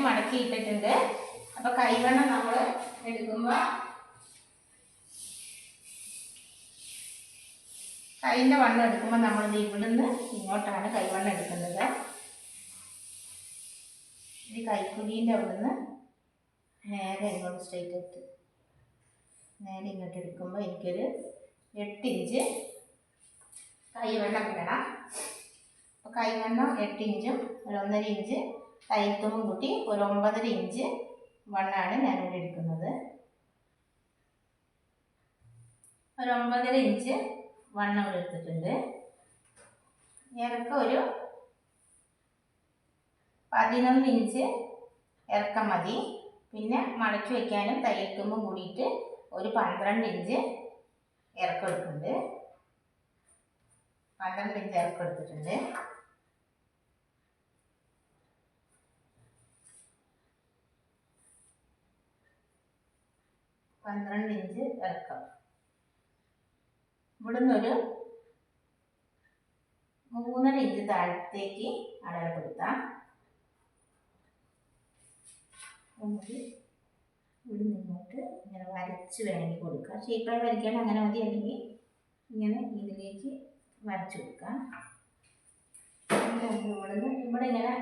മടക്കി ഇട്ടിട്ടുണ്ട്. അപ്പോൾ കൈവണ്ണം നമ്മൾ എടുക്കുമ്പോൾ കൈൻ്റെ വണ്ണം എടുക്കുമ്പോൾ നമ്മൾ ഇവിടുന്ന് ഇങ്ങോട്ടാണ് കൈവണ്ണം എടുക്കുന്നത്. ഇത് കൈക്കുഴീൻ്റെ അവിടുന്ന് നേരെ ഇങ്ങോട്ട് സ്ട്രെയിറ്റ് ഇട്ട് നേരെ ഇങ്ങോട്ട് എടുക്കുമ്പോൾ എനിക്കൊരു 8 ഇഞ്ച് കൈവണ്ണം ഇടണം. അപ്പോൾ കൈവണ്ണം 8 ഇഞ്ചും ഒരു 1.5 ഇഞ്ച് തയ്യത്തുമ്പും കൂട്ടി ഒരു 9.5 ഇഞ്ച് വണ്ണമാണ് ഞാനിവിടെ എടുക്കുന്നത്. ഒരു 9.5 ഇഞ്ച് വണ്ണം ഇവിടെ എടുത്തിട്ടുണ്ട്. ഇറക്കം ഒരു 11 ഇഞ്ച് ഇറക്കം മതി. പിന്നെ മടക്കി വയ്ക്കാനും തയ്യൽത്തുമ്പും കൂടിയിട്ട് ഒരു 12 ഇഞ്ച് ഇറക്കം എടുക്കുന്നുണ്ട്. 12 ഇഞ്ച് ഇറക്കം എടുത്തിട്ടുണ്ട്. ഇഞ്ച് ഇറക്കം. ഇവിടുന്ന് ഒരു 3.5 ഇഞ്ച് താഴത്തേക്ക് അടയാളപ്പെടുത്താം. നമുക്ക് ഇവിടുന്ന് ഇങ്ങോട്ട് ഇങ്ങനെ വരച്ച് വേണമെങ്കിൽ കൊടുക്കാം. ഷേപ്പായി വരയ്ക്കാൻ അങ്ങനെ മതി, അല്ലെങ്കിൽ ഇങ്ങനെ ഇതിലേക്ക് വരച്ച് കൊടുക്കാം. ഇവിടെ ഇങ്ങനെ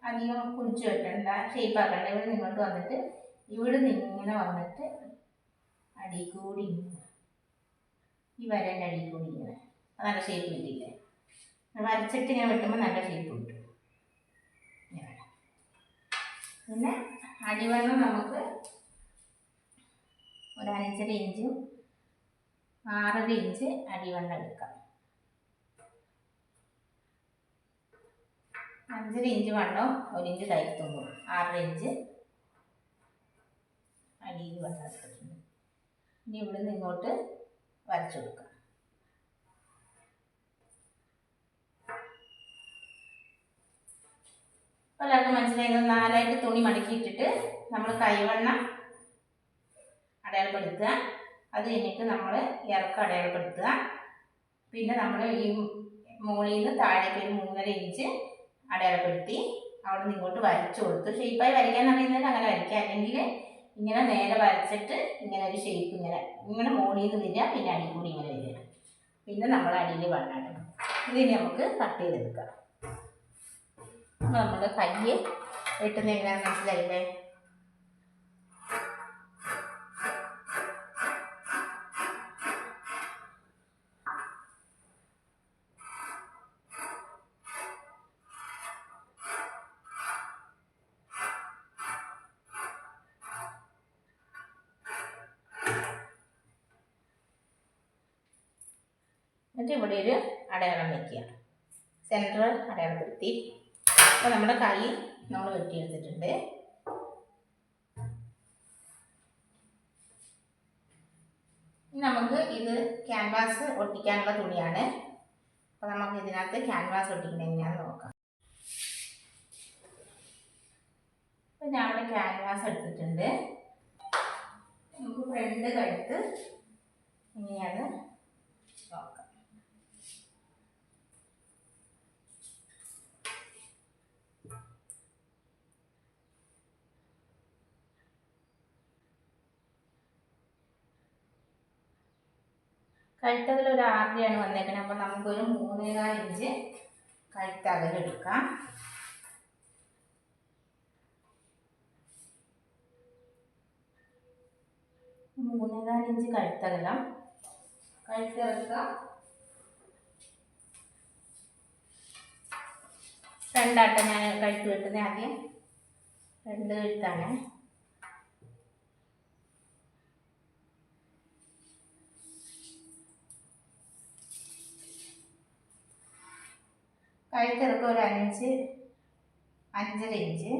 അധികം കുഴിച്ച് വെക്കണ്ട, ഷേപ്പാക്കണ്ട. ഇവിടെ ഇങ്ങോട്ട് വന്നിട്ട് ഇവിടുന്ന് ഇങ്ങനെ വന്നിട്ട് അടിയിൽ കൂടി ഈ വരേൻ്റെ അടിയിൽ കൂടി ഇങ്ങനെ നല്ല ഷേപ്പ് കിട്ടിയില്ലേ. വരച്ചിട്ട് ഇങ്ങനെ വെട്ടുമ്പോൾ നല്ല ഷേപ്പ് കിട്ടും. പിന്നെ അടിവണ്ണം നമുക്ക് ഒരു 5.5 ഇഞ്ചും 6.5 ഇഞ്ച് അടിവണ്ണം എടുക്കാം. 5.5 ഇഞ്ച് വണ്ണവും 1 ഇഞ്ച് തയ്യത്തുമ്പും 6.5 ഇഞ്ച് അടിയിൽ വണ്ണം എടുത്തിട്ടുണ്ട്. ഇനി ഇവിടുന്ന് ഇങ്ങോട്ട് വരച്ചു കൊടുക്കാം. അപ്പോൾ എല്ലാവർക്കും മനസ്സിലായത് 4ആയിട്ട് തുണി മടക്കിയിട്ടിട്ട് നമ്മൾ കൈവണ്ണം അടയാളപ്പെടുത്തുക. അത് കഴിഞ്ഞിട്ട് നമ്മൾ ഇറക്കം അടയാളപ്പെടുത്തുക. പിന്നെ നമ്മൾ ഈ മുകളിൽ നിന്ന് താഴേക്ക് ഒരു 3.5 ഇഞ്ച് അടയാളപ്പെടുത്തി അവിടെ നിന്ന് ഇങ്ങോട്ട് വരച്ചു കൊടുത്തു. ഷേപ്പായി വരയ്ക്കാൻ അറിയുന്നതിന് അങ്ങനെ വരയ്ക്കുക. അല്ലെങ്കിൽ ഇങ്ങനെ നേരെ വരച്ചിട്ട് ഇങ്ങനെ ഒരു ഷേപ്പ് ഇങ്ങനെ മുകളിൽ നിന്ന് വരിക, പിന്നെ അടിയിൽ കൂടി ഇങ്ങനെ വരിക. പിന്നെ നമ്മൾ അടിയിൽ വണ്ണം ഇതിന് നമുക്ക് കട്ട് ചെയ്തെടുക്കാം. നമ്മൾ കയ്യ് വെട്ടുന്ന എങ്ങനെയാണെന്ന് മനസ്സിലായില്ലേ? എന്നിട്ട് ഇവിടെ ഒരു അടയാളം വയ്ക്കുക, സെൻറ്റർ അടയാളപ്പെടുത്തി. അപ്പോൾ നമ്മുടെ കൈ നമ്മൾ വെട്ടിയെടുത്തിട്ടുണ്ട്. നമുക്ക് ഇത് ക്യാൻവാസ് ഒട്ടിക്കാനുള്ള തുണിയാണ്. അപ്പോൾ നമുക്ക് ഇതിനകത്ത് ക്യാൻവാസ് ഒട്ടിക്കുന്നത് എങ്ങനെയാണെന്ന് നോക്കാം. അപ്പോൾ ഞാൻ ഇവിടെ ക്യാൻവാസ് എടുത്തിട്ടുണ്ട്. നമുക്ക് ഫ്രണ്ട് കഴുത്ത് എങ്ങനെയാണെന്ന് നോക്കാം. കഴുത്തകൽ ഒരു 6 വന്നേക്കണം. അപ്പോൾ നമുക്കൊരു 3.25 ഇഞ്ച് കഴുത്തകലെടുക്കാം. ഇഞ്ച് കഴുത്തകലം കഴുത്തിറക്കുക. രണ്ടാട്ടം ഞാൻ കഴുത്ത് വെട്ടുന്നത്. ആദ്യം 2 കഴുത്താണ്. കഴുത്തിറക്കം ഒരു 5.5 ഇഞ്ച്,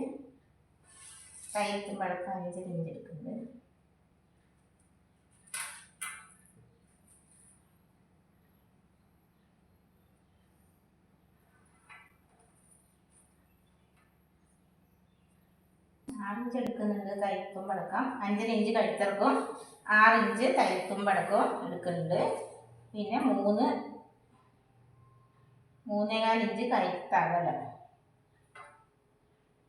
കഴുത്തും പടക്കം 5.5 ഇഞ്ച് എടുക്കുന്നത്. ഇഞ്ച് എടുക്കുന്നുണ്ട് തയ്യത്തും പടക്കം. 5.5 ഇഞ്ച് കഴുത്തിറക്കും, 6 ഇഞ്ച് തയ്യത്തും പടക്കവും എടുക്കുന്നുണ്ട്. പിന്നെ 3.25 ഇഞ്ച് കഴുത്തകലം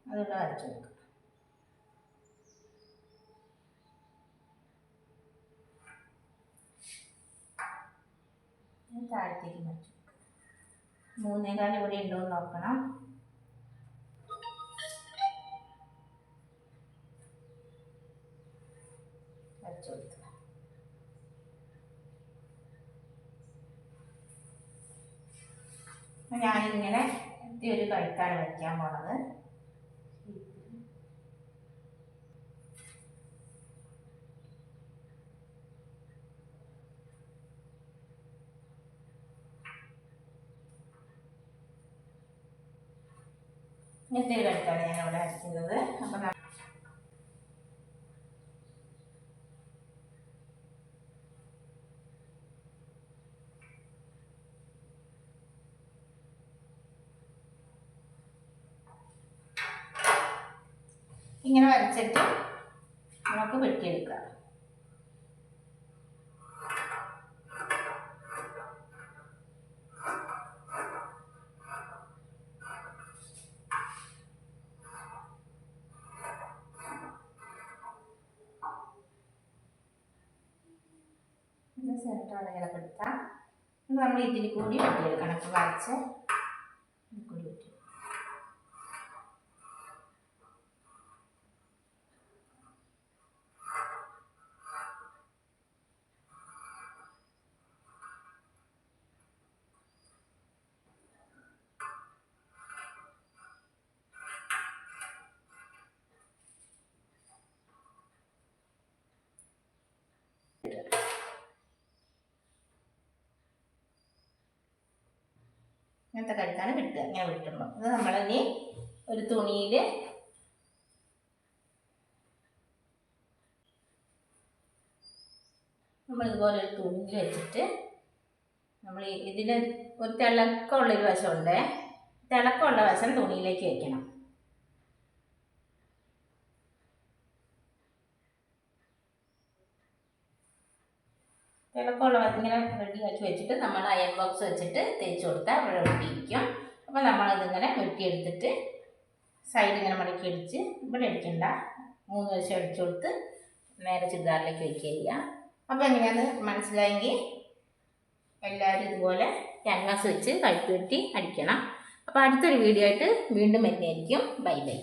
അതിവിടെ വരച്ചു കൊടുക്കും. താഴത്തേക്ക് മാറ്റി 3.25 ഇവിടെ ഉണ്ടോ എന്ന് നോക്കണം. വരച്ചു കൊടുത്തു. ഞാനിങ്ങനെ ഒരു കഴുത്താണ് വയ്ക്കാൻ പോണത്. ഇങ്ങനത്തെ ഒരു കഴുത്താണ് ഞാൻ ഇവിടെ വരയ്ക്കുന്നത്. അപ്പം ഇങ്ങനെ വരച്ചിട്ട് നമുക്ക് വെട്ടിയെടുക്കാം. സെൻറ്റർ അടയാളപ്പെടുത്താം. നമ്മൾ ഇതിൽ കൂടി വെട്ടിയെടുക്കണം. അപ്പോൾ വരച്ച് ഇതിൽ കൂടി വെട്ടി ഇങ്ങനത്തെ കഴുത്താണ് കിട്ടുക. ഇങ്ങനെ വെട്ടുമ്പോൾ ഇത് നമ്മളിനി ഒരു തുണിയിൽ നമ്മളിതുപോലെ ഒരു തുണിയിൽ വെച്ചിട്ട് നമ്മൾ ഇതിന് ഒരു തിളക്കമുള്ളൊരു വശമുണ്ട്. തിളക്കമുള്ള വശം തുണിയിലേക്ക് വയ്ക്കണം. തിളക്കമുള്ള ഇങ്ങനെ റെഡിയാക്കി വെച്ചിട്ട് നമ്മൾ അയൺ ബോക്സ് വെച്ചിട്ട് തേച്ച് കൊടുത്താൽ അവിടെ ഒട്ടിയിരിക്കും. അപ്പോൾ നമ്മളിതിങ്ങനെ വെട്ടിയെടുത്തിട്ട് സൈഡ് ഇങ്ങനെ മടക്കി അടിച്ച് ഇവിടെ അടിക്കണ്ട, 3 വശം അടിച്ചു കൊടുത്ത് നേരെ ചുരിദാറിലേക്ക് വയ്ക്കുക ചെയ്യുക. അപ്പോൾ എങ്ങനെയാണെന്ന് മനസ്സിലായെങ്കിൽ എല്ലാവരും ഇതുപോലെ ക്യാൻവാസ് വെച്ച് കഴുത്ത് വെട്ടി അടിക്കണം. അപ്പോൾ അടുത്തൊരു വീഡിയോ ആയിട്ട് വീണ്ടും വരുന്നതായിരിക്കും. Bye bye.